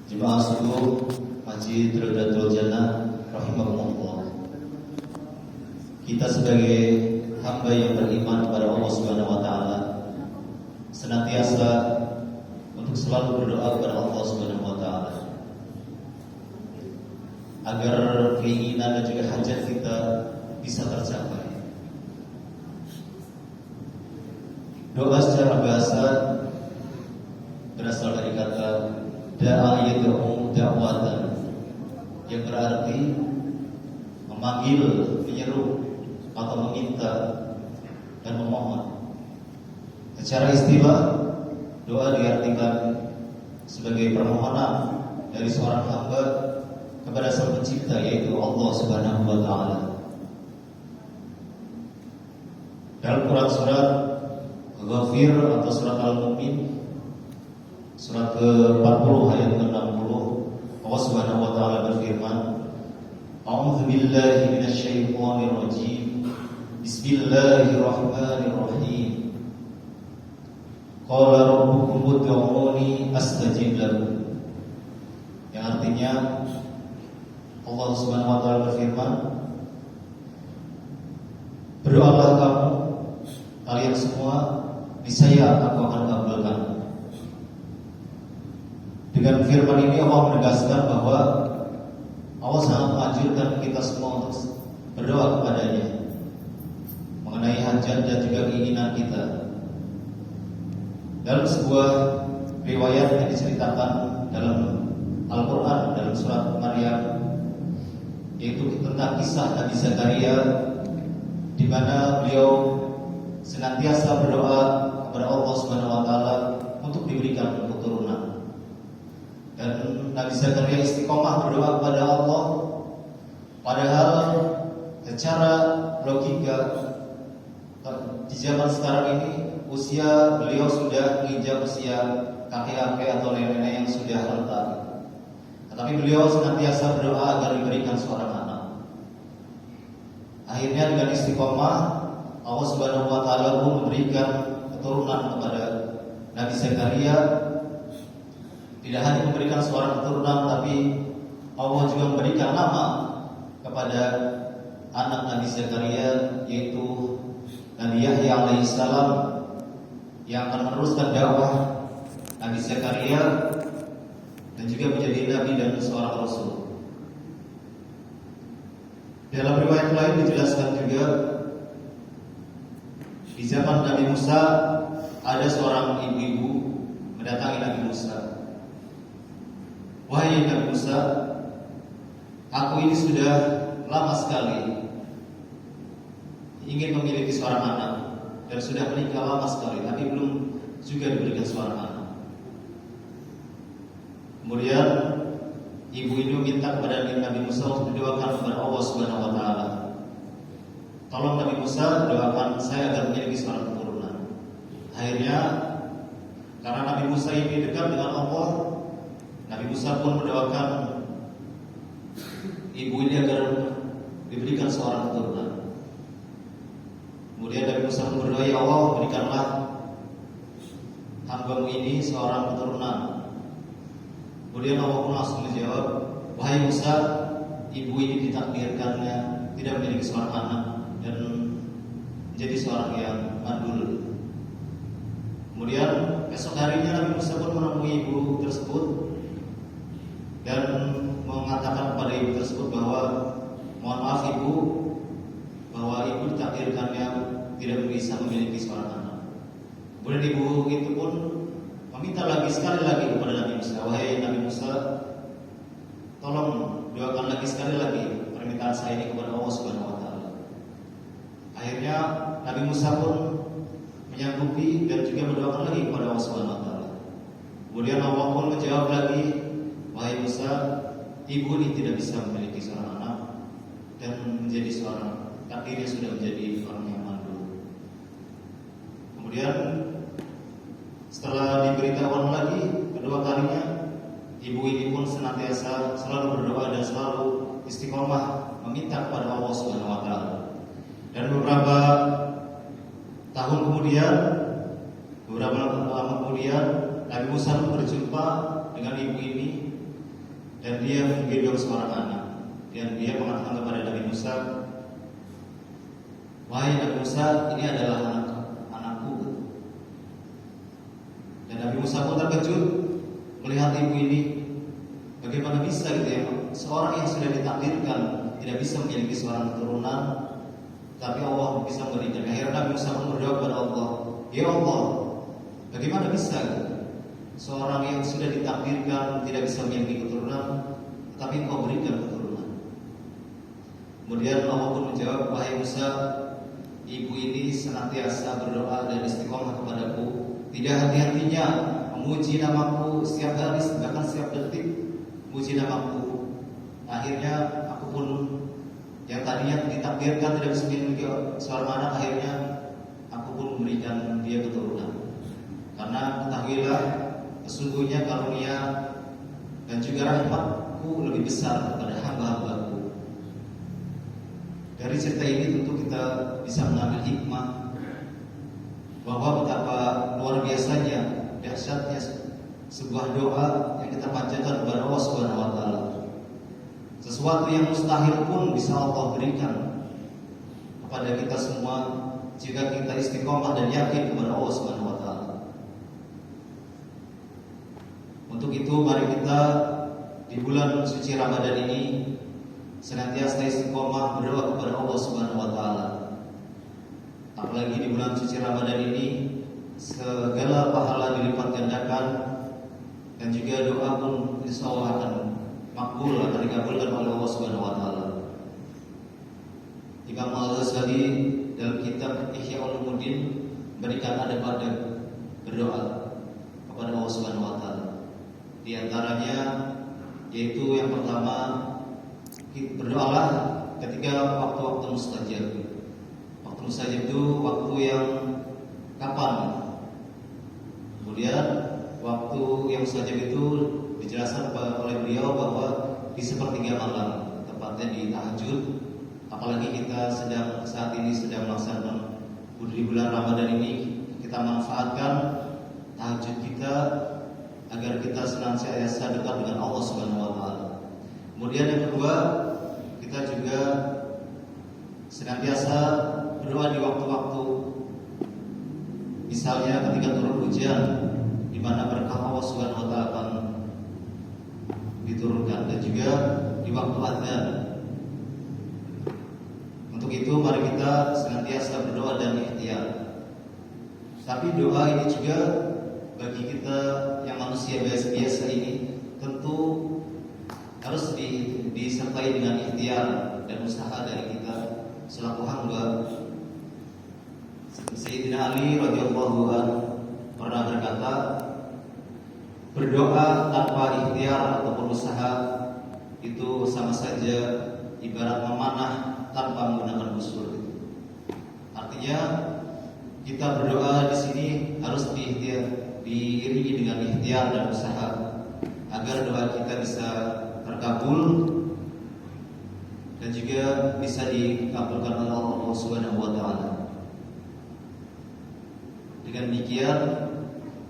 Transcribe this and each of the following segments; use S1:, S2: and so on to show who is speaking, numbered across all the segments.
S1: Jemaah subuh Masjid Raudatul Jannah rahimakumullah. Kita sebagai hamba yang beriman kepada Allah Subhanahu wa taala senantiasa untuk selalu berdoa kepada Allah Subhanahu wa taala agar keinginan dan juga hajat kita bisa tercapai. Doa secara bahasa berasal dari kata da'a yad'u da'watan, yang berarti memanggil, menyeru atau meminta dan memohon. Secara istilah, doa diartikan sebagai permohonan dari seorang hamba kepada Sang Pencipta, yaitu Allah Subhanahu wa taala. Dalam Quran surat Ghafir atau surat Al-Mu'min, surat ke-40 ayat ke-60, Allah Subhanahu wa taala berfirman, A'udzu billahi minasyaitonir rajim. Bismillahirrahmanirrahim. Qala rabbukum ud'uni astajib lakum. Yang artinya Allah Subhanahu wa taala berfirman, berdoalah kamu kalian semua, niscaya aku akan kabulkan. Dengan firman ini Allah menegaskan bahwa Allah sangat menganjurkan kita semua untuk berdoa kepadanya mengenai hajat dan juga keinginan kita. Dalam sebuah riwayat yang diceritakan dalam Al-Quran, dalam surat Maryam, yaitu tentang kisah Nabi Zakaria, di mana beliau senantiasa berdoa kepada Allah Subhanahu wa taala untuk diberikan keturunan. Dan Nabi Zakaria istiqomah berdoa kepada Allah, padahal secara logika di zaman sekarang ini usia beliau sudah menginjak usia kakek-kakek atau nenek-nenek yang sudah renta. Tetapi beliau senantiasa berdoa agar diberikan seorang anak. Akhirnya dengan istiqomah, Allah Subhanahu wa taala pun memberikan keturunan kepada Nabi Zakaria. Tidak hanya memberikan seorang keturunan, tapi Allah juga memberikan nama kepada anak Nabi Zakaria, yaitu Nabi Yahya alaihissalam, yang akan meneruskan dakwah Nabi Zakaria dan juga menjadi nabi dan seorang rasul. Dalam riwayat lain dijelaskan juga, di zaman Nabi Musa ada seorang ibu-ibu mendatangi Nabi Musa. Wahai Nabi Musa, aku ini sudah lama sekali ingin memiliki seorang anak dan sudah menikah lama sekali, tapi belum juga diberikan seorang anak. Kemudian ibu ini meminta kepada Nabi Musa untuk didoakan kepada Allah Subhanahu wa taala. Tolong Nabi Musa doakan saya agar memiliki seorang keturunan. Akhirnya karena Nabi Musa ini dekat dengan Allah, Nabi Musa pun mendoakan ibu ini agar diberikan seorang keturunan. Kemudian Nabi Musa pun berdoa, ya Allah, berikanlah hamba-Mu ini seorang keturunan. Kemudian Allah pun langsung menjawab, wahai Musa, ibu ini ditakdirkannya tidak memiliki seorang anak dan menjadi seorang yang mandul. Kemudian esok harinya Nabi Musa pun menemui ibu tersebut dan mengatakan kepada ibu tersebut bahwa mohon maaf ibu, bahwa ibu ditakdirkannya tidak bisa memiliki seorang anak. Kemudian ibu itu pun meminta lagi sekali lagi kepada Nabi Musa, wahai Nabi Musa, tolong doakan lagi sekali lagi permintaan saya ini kepada Allah Subhanahu wa taala. Akhirnya Nabi Musa pun menyanggupi dan juga mendoakan lagi kepada Allah Subhanahu wa taala. Kemudian Allah pun menjawab lagi, wahai Musa, ibu ini tidak bisa memiliki seorang anak dan menjadi seorang, takdirnya sudah menjadi orang yang mandul. Kemudian setelah diberitahuan lagi kedua kalinya, ibu ini pun senantiasa selalu berdoa dan selalu istiqomah meminta kepada Allah Subhanahu wa taala. Dan beberapa tahun kemudian, beberapa lama kemudian, Nabi Musa pun berjumpa dengan ibu ini dan dia menggendong seorang anak. Dan dia mengatakan kepada Nabi Musa, "Wahai Nabi Musa, ini adalah anakku." Dan Nabi Musa pun terkejut melihat ibu ini. Bagaimana bisa gitu ya, seorang yang sudah ditakdirkan tidak bisa memiliki seorang keturunan, tapi Allah bisa memberikan. Akhirnya Nabi Musa pun berdoa kepada Allah, "Ya Allah, bagaimana bisa gitu? Seorang yang sudah ditakdirkan tidak bisa memiliki keturunan, tetapi Engkau berikan keturunan." Kemudian Allah pun menjawab, "Wahai Musa, ibu ini senantiasa berdoa dan istiqomah kepadaku, tidak henti-hentinya memuji namaku setiap hari, bahkan setiap detik memuji namaku. Akhirnya aku pun yang tadinya ditakdirkan tidak bisa memiliki seorang anak, akhirnya aku pun memberikan dia keturunan. Karena ketahuilah, sesungguhnya karunia dan juga rahmatku lebih besar kepada hamba-hambaku." Dari cerita ini tentu kita bisa mengambil hikmah bahwa betapa luar biasanya, dahsyatnya sebuah doa yang kita panjatkan kepada Allah Subhanahu wa taala. Sesuatu yang mustahil pun bisa Allah berikan kepada kita semua jika kita istiqomah dan yakin kepada Allah Subhanahu wa taala. Untuk itu mari kita di bulan suci Ramadan ini senantiasa istiqomah berdoa kepada Allah Subhanahu wa taala. Apalagi di bulan suci Ramadan ini segala pahala dilipat gandakan dan juga doa pun insyaallah akan makbul, akan dikabulkan oleh Allah Subhanahu wa taala. Imam Al-Ghazali dalam kitab Ihya Ulumuddin berikan adab-adab berdoa kepada Allah Subhanahu wa taala. Di antaranya yaitu yang pertama, berdoalah ketika waktu-waktu mustajab. Waktu mustajab itu waktu yang kapan? Kemudian waktu yang mustajab itu dijelaskan oleh beliau bahwa di sepertiga malam, tepatnya di tahajud. Apalagi kita saat ini sedang melaksanakan di bulan Ramadan ini, kita manfaatkan tahajud kita agar kita senantiasa dekat dengan Allah Subhanahu wa taala. Kemudian yang kedua, kita juga senantiasa berdoa di waktu-waktu, misalnya ketika turun hujan, di mana berkah Allah Subhanahu wa taala akan diturunkan, dan juga di waktu adzan. Untuk itu mari kita senantiasa berdoa dan ikhtiar. Tapi doa ini juga bagi kita yang manusia biasa-biasa ini tentu harus disertai dengan ikhtiar dan usaha dari kita selaku hamba. Sayyidina Ali radhiyallahu anhu pernah berkata, berdoa tanpa ikhtiar ataupun usaha itu sama saja ibarat memanah tanpa menggunakan busur. Artinya kita berdoa di sini harus diiringi dengan ikhtiar dan usaha agar doa kita bisa terkabul dan juga bisa dikabulkan oleh Allah Subhanahu wa taala. Dengan demikian,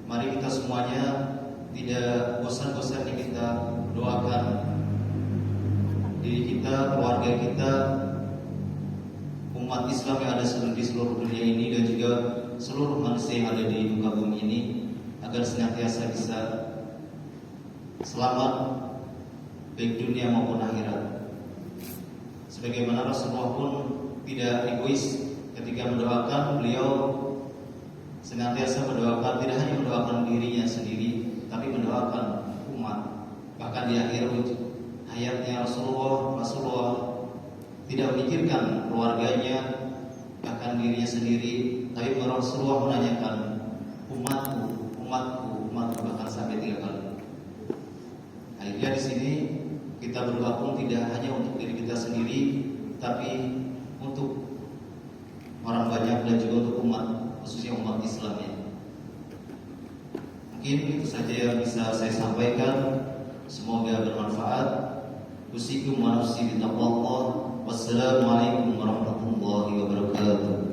S1: mari kita semuanya tidak bosan-bosannya kita doakan diri kita, keluarga kita, umat Islam yang ada di seluruh dunia ini, dan juga seluruh manusia yang ada di muka bumi ini, agar senantiasa bisa selamat baik dunia maupun akhirat. Sebagaimana Rasulullah pun tidak egois ketika mendoakan, beliau senantiasa mendoakan, tidak hanya mendoakan dirinya sendiri, tapi mendoakan umat. Bahkan di akhir hayatnya Rasulullah tidak memikirkan keluarganya, bahkan dirinya sendiri, tapi Rasulullah menanyakan umatku, bahkan sampai 3 kali. Akhirnya di sini kita berdoa pun tidak hanya untuk diri kita sendiri, tapi untuk orang banyak dan juga untuk umat, khususnya umat Islam ya. Mungkin itu saja yang bisa saya sampaikan. Semoga bermanfaat. Usikum wa nafsi bi taqwallah. Wassalamualaikum warahmatullahi wabarakatuh.